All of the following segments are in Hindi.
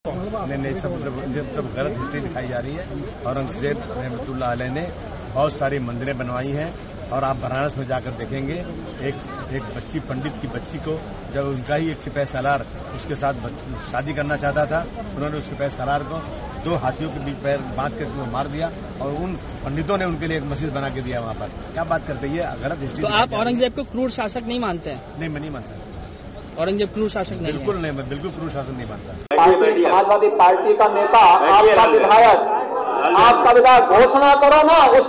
नहीं, सब गलत हिस्ट्री दिखाई जा रही है। औरंगजेब रहमतुल्लाह अलैह ने बहुत सारी मंदिरें बनवाई हैं और आप वाराणसी में जाकर देखेंगे एक बच्ची, पंडित की बच्ची को जब उनका ही एक सिपाही सालार उसके साथ शादी करना चाहता था, उन्होंने उस सिपाही सालार को 2 हाथियों के बीच पैर बांध कर मार दिया और उन पंडितों ने उनके लिए एक मस्जिद बना के दिया वहाँ पर। क्या बात करते हैं, ये गलत हिस्ट्री। तो आप औरंगजेब को क्रूर शासक नहीं मानते हैं? नहीं, मैं नहीं मानता। औरंगजेब क्रूर शासक नहीं? बिल्कुल नहीं, मैं बिल्कुल क्रूर शासन नहीं मानता। समाजवादी पार्टी का नेता, आपका विधायक घोषणा करो ना, उस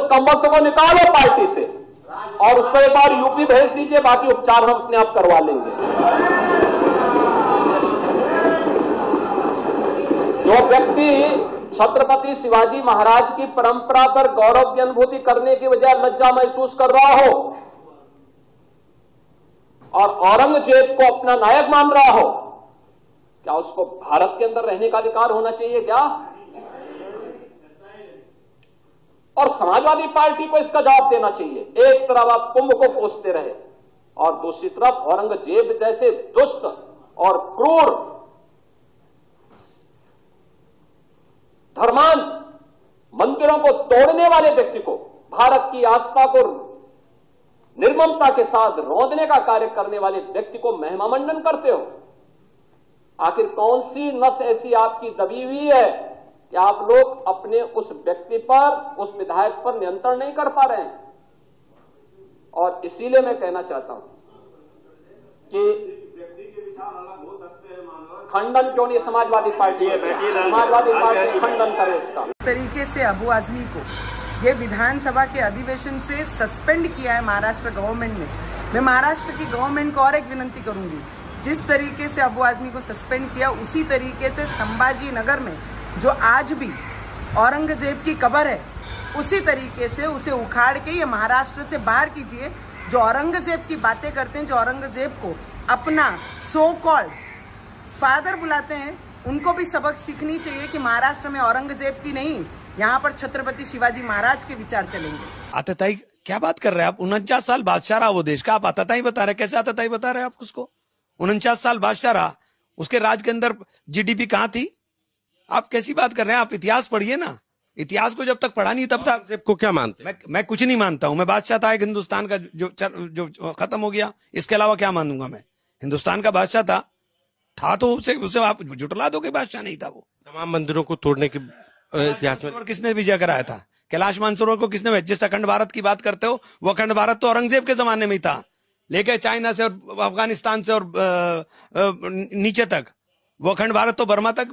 कमबख्त को निकालो पार्टी से और उसको एक बार यूपी भेज दीजिए, बाकी उपचार हम अपने आप करवा लेंगे। जो व्यक्ति छत्रपति शिवाजी महाराज की परंपरा पर गौरव की अनुभूति करने की बजाय लज्जा महसूस कर रहा हो और औरंगजेब को अपना नायक मान रहा हो, क्या उसको भारत के अंदर रहने का अधिकार होना चाहिए क्या? और समाजवादी पार्टी को इसका जवाब देना चाहिए। एक तरफ आप कुंभ को कोसते रहे और दूसरी तरफ औरंगजेब जैसे दुष्ट और क्रूर धर्मांध मंदिरों को तोड़ने वाले व्यक्ति को, भारत की आस्था को निर्ममता के साथ रौंदने का कार्य करने वाले व्यक्ति को महिमा मंडन करते हो। आखिर कौन सी नस ऐसी आपकी दबी हुई है कि आप लोग अपने उस व्यक्ति पर, उस विधायक पर नियंत्रण नहीं कर पा रहे हैं? और इसीलिए मैं कहना चाहता हूं कि खंडन क्यों नहीं समाजवादी पार्टी खंडन करे इसका। तरीके से अबू आजमी को ये विधानसभा के अधिवेशन से सस्पेंड किया है महाराष्ट्र गवर्नमेंट ने। मैं महाराष्ट्र की गवर्नमेंट को और एक विनंती करूंगी, जिस तरीके से अबू आजमी को सस्पेंड किया उसी तरीके से संभाजी नगर में जो आज भी औरंगजेब की कब्र है, उसी तरीके से उसे उखाड़ के ये महाराष्ट्र से बाहर कीजिए। जो औरंगजेब की बातें करते हैं, जो औरंगजेब को अपना सो कॉल्ड फादर बुलाते हैं, उनको भी सबक सीखनी चाहिए कि महाराष्ट्र में औरंगजेब की नहीं, यहाँ पर छत्रपति शिवाजी महाराज के विचार चलेंगे। आतताई क्या बात कर रहे हैं आप? 49 साल बादशाह रहा वो देश का, आप आतताई बता रहे हैं? कैसे आतताई बता रहे हैं आप उसको? 49 साल बादशाह रहा, उसके राज के अंदर जीडीपी कहाँ थी? आप कैसी बात कर रहे हैं? आप इतिहास पढ़िए ना। इतिहास को जब तक पढ़ा नहीं तब तक को क्या मानते हैं? मैं कुछ नहीं मानता हूं। मैं बादशाह था एक हिंदुस्तान का जो खत्म हो गया, इसके अलावा क्या मानूंगा मैं? हिंदुस्तान का बादशाह था तो उसे आप जुटला दो कि बादशाह नहीं था वो। तमाम मंदिरों को तोड़ने के इतिहास में किसने विजय कराया था? कैलाश मानसरोवर को किसने? जिस अखंड भारत की बात करते हो, वो अखंड भारत तो औरंगजेब के जमाने में ही था, लेके चाइना से और अफगानिस्तान से और नीचे तक वो अखंड भारत तो बर्मा तक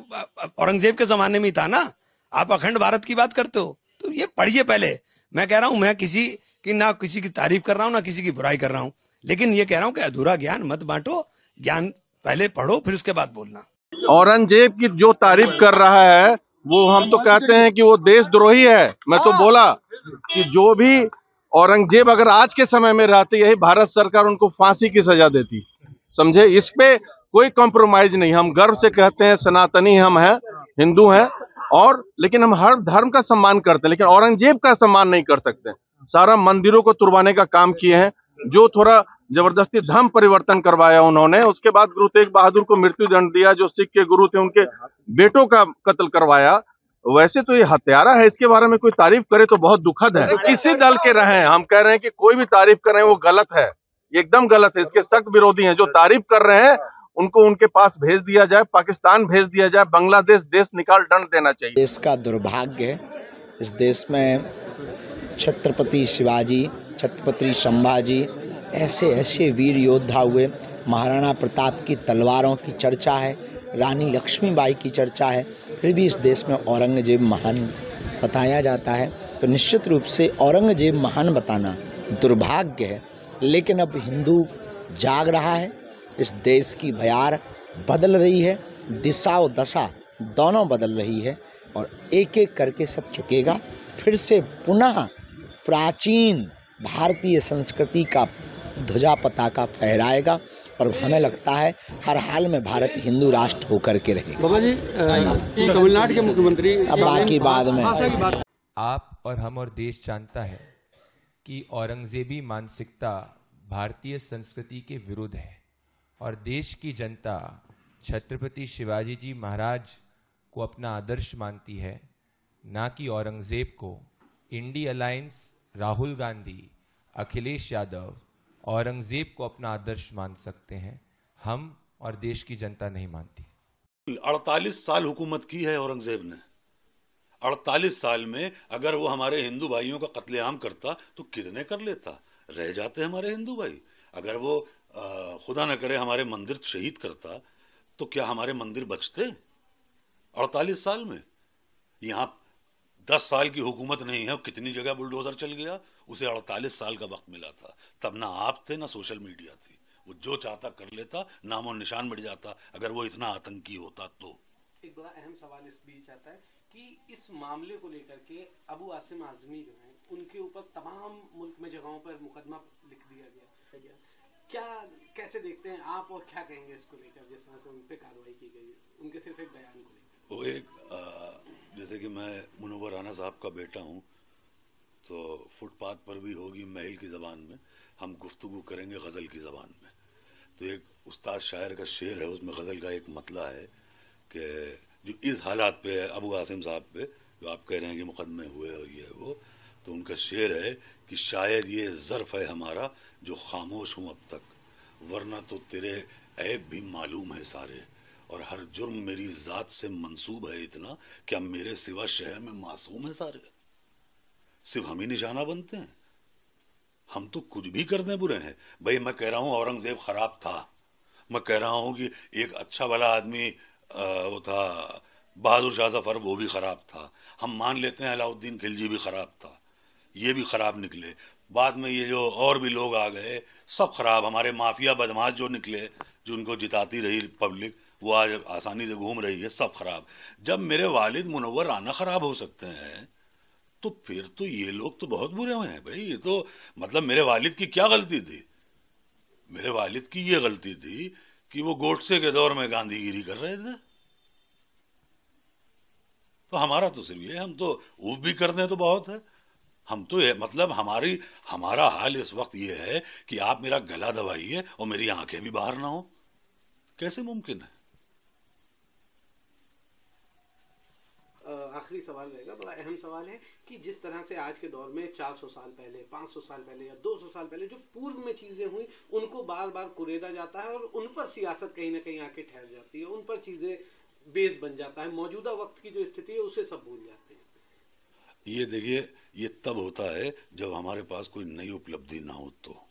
औरंगजेब के जमाने में ही था ना। आप अखंड भारत की बात करते हो तो ये पढ़िए पहले। मैं कह रहा हूं, मैं ना किसी की तारीफ कर रहा हूं ना किसी की बुराई कर रहा हूं, लेकिन ये कह रहा हूं कि अधूरा ज्ञान मत बांटो, ज्ञान पहले पढ़ो फिर उसके बाद बोलना। औरंगजेब की जो तारीफ कर रहा है वो हम तो कहते हैं कि वो देशद्रोही है। मैं तो बोला कि जो भी औरंगजेब अगर आज के समय में रहते, यही भारत सरकार उनको फांसी की सजा देती। समझे? इस पे कोई कॉम्प्रोमाइज नहीं। हम गर्व से कहते हैं सनातनी हम हैं, हिंदू हैं, और लेकिन हम हर धर्म का सम्मान करते हैं, लेकिन औरंगजेब का सम्मान नहीं कर सकते। सारा मंदिरों को तुड़वाने का काम किए हैं, जो थोड़ा जबरदस्ती धर्म परिवर्तन करवाया उन्होंने। उसके बाद गुरु तेग बहादुर को मृत्यु दंड दिया, जो सिख के गुरु थे उनके बेटों का कत्ल करवाया। वैसे तो ये हत्यारा है, इसके बारे में कोई तारीफ करे तो बहुत दुखद है। तो किसी दल के रहें, हम कह रहे हैं कि कोई भी तारीफ कर रहे हैं वो गलत है, एकदम गलत है। इसके सख्त विरोधी हैं। जो तारीफ कर रहे हैं उनको उनके पास भेज दिया जाए, पाकिस्तान भेज दिया जाए, बांग्लादेश देश निकाल दंड देना चाहिए। देश का दुर्भाग्य है, इस देश में छत्रपति शिवाजी, छत्रपति संभाजी ऐसे वीर योद्धा हुए। महाराणा प्रताप की तलवारों की चर्चा है, रानी लक्ष्मीबाई की चर्चा है, फिर भी इस देश में औरंगजेब महान बताया जाता है। तो निश्चित रूप से औरंगजेब महान बताना दुर्भाग्य है, लेकिन अब हिंदू जाग रहा है। इस देश की बयार बदल रही है, दिशा और दशा दोनों बदल रही है, और एक एक करके सब चुकेगा। फिर से पुनः प्राचीन भारतीय संस्कृति का ध्वजा पताका फहराएगा, और हमें लगता है हर हाल में भारत हिंदू राष्ट्र होकर के रहेगा। बाबा जी, तमिलनाडु के मुख्यमंत्री, अब बाकी बाद में आप और हम और देश जानता है कि औरंगजेबी मानसिकता भारतीय संस्कृति के विरुद्ध है, और देश की जनता छत्रपति शिवाजी जी महाराज को अपना आदर्श मानती है, ना कि औरंगजेब को। इंडी अलायंस, राहुल गांधी, अखिलेश यादव औरंगजेब को अपना आदर्श मान सकते हैं, हम और देश की जनता नहीं मानती। 48 साल हुकूमत की है औरंगजेब ने। 48 साल में अगर वो हमारे हिंदू भाइयों का कत्लेआम करता तो कितने कर लेता, रह जाते हमारे हिंदू भाई। अगर वो खुदा न करे हमारे मंदिर शहीद करता तो क्या हमारे मंदिर बचते? 48 साल में यहाँ 10 साल की हुकूमत नहीं है, कितनी जगह बुलडोजर चल गया। उसे 48 साल का वक्त मिला था, तब ना आप थे ना सोशल मीडिया थी। वो जो चाहता कर लेता, नामो निशान मिट जाता। अगर वो इतना आतंकी होता तो। एक बड़ा अहम सवाल इस बीच आता है कि इस मामले को लेकर के अबू आसिम आजमी जो हैं, उनके ऊपर तमाम मुल्क में जगहों पर मुकदमा लिख दिया गया। क्या कैसे देखते हैं आप और क्या कहेंगे इसको लेकर, जिस तरह से उन पे कार्रवाई की गई है, उनके सिर्फ एक बयान को लेकर? वो एक जैसे कि मैं मुनव्वर राना साहब का बेटा हूँ, तो फुटपाथ पर भी होगी महल की ज़बान में, हम गुफ्तगू करेंगे गज़ल की ज़बान में। तो एक उस्ताद शायर का शेर है, उसमें गज़ल का एक मतला है कि जो इस हालात पे है अबू आसिम साहब पे, जो आप कह रहे हैं कि मुकदमे हुए और ये वो, तो उनका शेर है कि शायद ये ज़र्फ़ है हमारा जो खामोश हूँ अब तक, वरना तो तेरे ऐब भी मालूम है सारे, और हर जुर्म मेरी ज़ात से मंसूब है इतना, क्या मेरे सिवा शहर में मासूम है सारे। सिर्फ हम ही निशाना बनते हैं, हम तो कुछ भी कर दें बुरे हैं। भाई मैं कह रहा हूँ औरंगजेब खराब था, मैं कह रहा हूँ कि एक अच्छा वाला आदमी वो था बहादुर शाह जफर, वो भी खराब था। हम मान लेते हैं अलाउद्दीन खिलजी भी खराब था, ये भी खराब निकले। बाद में ये जो और भी लोग आ गए सब खराब। हमारे माफिया बदमाश जो निकले, जो उनको जिताती रही पब्लिक, वो आज आसानी से घूम रही है, सब खराब। जब मेरे वालिद मुनव्वर राना खराब हो सकते हैं तो फिर तो ये लोग तो बहुत बुरे हुए हैं भाई। ये तो मतलब मेरे वालिद की क्या गलती थी? मेरे वालिद की ये गलती थी कि वो गोडसे के दौर में गांधीगिरी कर रहे थे। तो हमारा तो सिर्फ ये, हम तो ऊफ भी कर दें तो बहुत है। हम तो ये मतलब हमारा हाल इस वक्त ये है कि आप मेरा गला दबाइए और मेरी आंखें भी बाहर ना हो, कैसे मुमकिन है? आखिरी सवाल रहेगा, बड़ा अहम सवाल है कि जिस तरह से आज के दौर में 400 साल पहले, 500 साल पहले या 200 साल पहले जो पूर्व में चीजें हुई, उनको बार बार कुरेदा जाता है और उन पर सियासत कहीं ना कहीं आके ठहर जाती है, उन पर चीजें बेस बन जाता है। मौजूदा वक्त की जो स्थिति है उसे सब भूल जाते हैं। ये देखिए, ये तब होता है जब हमारे पास कोई नई उपलब्धि ना हो। तो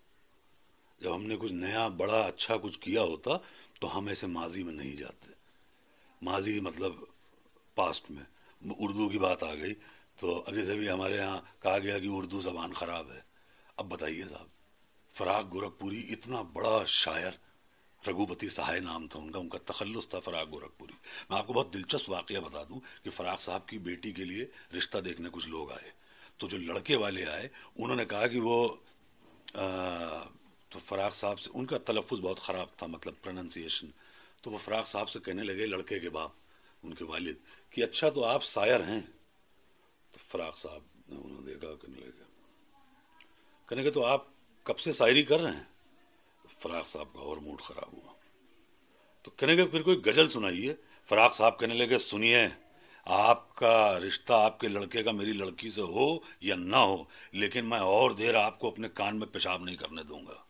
जब हमने कुछ नया बड़ा अच्छा कुछ किया होता तो हम ऐसे माजी में नहीं जाते। माजी मतलब पास्ट में। उर्दू की बात आ गई तो अभी से भी हमारे यहाँ कहा गया कि उर्दू जबान खराब है। अब बताइए साहब, फराग गोरखपुरी इतना बड़ा शायर, रघुपति सहाय नाम था उनका तखल्लुस था फराग गोरखपुरी। मैं आपको बहुत दिलचस्प वाकया बता दूं कि फराग साहब की बेटी के लिए रिश्ता देखने कुछ लोग आए, तो जो लड़के वाले आए उन्होंने कहा कि वो तो फराग साहब से, उनका तलफ़ुज़ बहुत ख़राब था, मतलब प्रोनंसिएशन। तो वो फराग साहब से कहने लगे, लड़के के बाप, उनके वालिद, कि अच्छा तो आप शायर हैं? तो फराग साहब ने उन्होंने देखा, कहने लगे तो आप कब से शायरी कर रहे हैं? फराग साहब का और मूड खराब हुआ, तो कहने लगे फिर कोई गजल सुनाइए। फराग साहब कहने लगे, सुनिए, आपका रिश्ता आपके लड़के का मेरी लड़की से हो या ना हो, लेकिन मैं और देर आपको अपने कान में पेशाब नहीं करने दूंगा।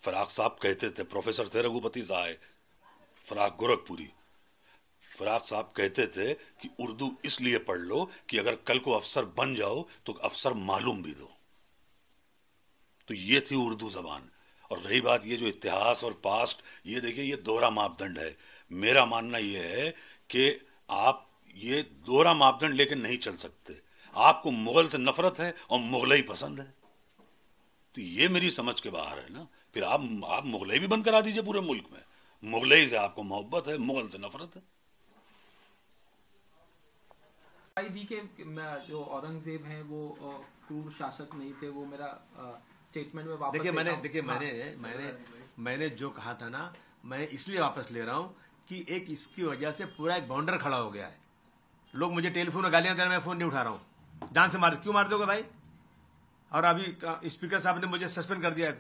फराग साहब कहते थे, प्रोफेसर थे रघुपति साहब, फराग गोरखपुरी। फराग साहब कहते थे कि उर्दू इसलिए पढ़ लो कि अगर कल को अफसर बन जाओ तो अफसर मालूम भी दो। तो ये थी उर्दू जबान। और रही बात ये जो इतिहास और पास्ट, ये देखिए ये दोहरा मापदंड है। मेरा मानना ये है कि आप ये दोहरा मापदंड लेके नहीं चल सकते। आपको मुगल से नफरत है और मुगलई पसंद है, तो ये मेरी समझ के बाहर है ना। फिर आप मुगलई भी बंद करा दीजिए पूरे मुल्क में। मुगलई से आपको मोहब्बत है, मुगल से नफरत है। दी के जो औरंगजेब हैं वो क्रूर शासक नहीं थे, वो मेरा स्टेटमेंट में वापस मैंने जो कहा था ना, मैं इसलिए वापस ले रहा हूं कि एक इसकी वजह से पूरा एक बाउंडर खड़ा हो गया है। लोग मुझे टेलीफोन में गालियां दे रहे हैं, मैं फोन नहीं उठा रहा हूं। जान से क्यों मार दोगे भाई? और अभी स्पीकर साहब ने मुझे सस्पेंड कर दिया।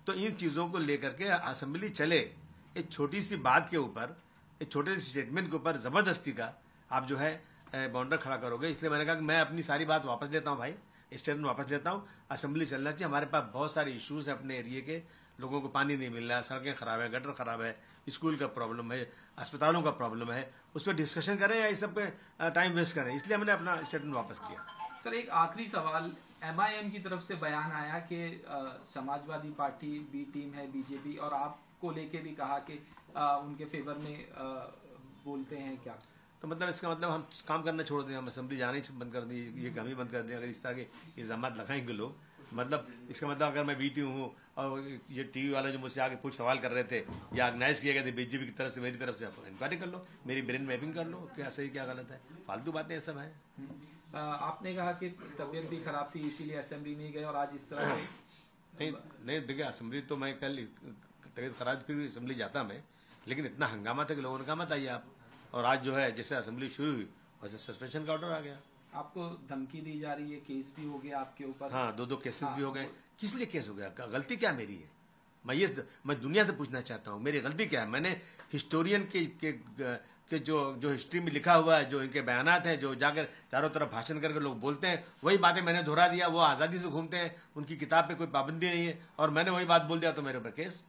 तो इन चीजों को लेकर के असेंबली चले, एक छोटी सी बात के ऊपर एक छोटे से स्टेटमेंट के ऊपर जबरदस्ती का आप जो है बाउंडर खड़ा करोगे। इसलिए मैंने कहा कि मैं अपनी सारी बात वापस लेता हूं भाई, स्टेटमेंट वापस लेता हूं। असेंबली चलना चाहिए। हमारे पास बहुत सारे इश्यूज है अपने एरिया के, लोगों को पानी नहीं मिल रहा है, सड़कें खराब है, गटर खराब है, स्कूल का प्रॉब्लम है, अस्पतालों का प्रॉब्लम है, उस पर डिस्कशन करें या इस सब पे टाइम वेस्ट करें। इसलिए मैंने अपना स्टेटमेंट वापस किया। सर एक आखिरी सवाल, MIM की तरफ से बयान आया कि समाजवादी पार्टी बी टीम है बीजेपी, और आपको लेके भी कहा कि उनके फेवर में बोलते हैं क्या? तो मतलब इसका मतलब हम काम करना छोड़ दें, हम असेंबली जाना ही बंद कर दी, ये काम ही बंद कर दें अगर इस तरह के इल्जाम लगाएंगे लोग। मतलब इसका मतलब अगर मैं बीटी हूँ और ये टीवी वाले जो मुझसे आगे कुछ सवाल कर रहे थे या ऑर्गेनाइज किए गए थे बीजेपी की तरफ से, मेरी तरफ से, आप इंक्वायरी कर लो, मेरी ब्रेन मैपिंग कर लो, क्या सही क्या गलत है। फालतू बातें ये सब है। आपने कहा कि तबीयत भी खराब थी इसीलिए असेंबली नहीं गए, और आज इस तरह नहीं देखिए असेंबली तो मैं कल तबीयत खराब फिर भी असेंबली जाता मैं, लेकिन इतना हंगामा था कि लोगों ने कहा मत आइए आप। और आज जो है जैसे असेंबली शुरू हुई वैसे सस्पेंशन का ऑर्डर आ गया। आपको धमकी दी जा रही है, केस भी हो गया आपके ऊपर। हाँ, 2 केसेस भी हो गए। किस लिए केस हो गया? गलती क्या मेरी है? मैं दुनिया से पूछना चाहता हूँ मेरी गलती क्या है? मैंने हिस्टोरियन के जो हिस्ट्री में लिखा हुआ है, जो इनके बयानात हैं, जो जाकर चारों तरफ भाषण करके लोग बोलते हैं, वही बातें मैंने दोहरा दिया। वो आजादी से घूमते हैं, उनकी किताब पे कोई पाबंदी नहीं है, और मैंने वही बात बोल दिया तो मेरे ऊपर केस।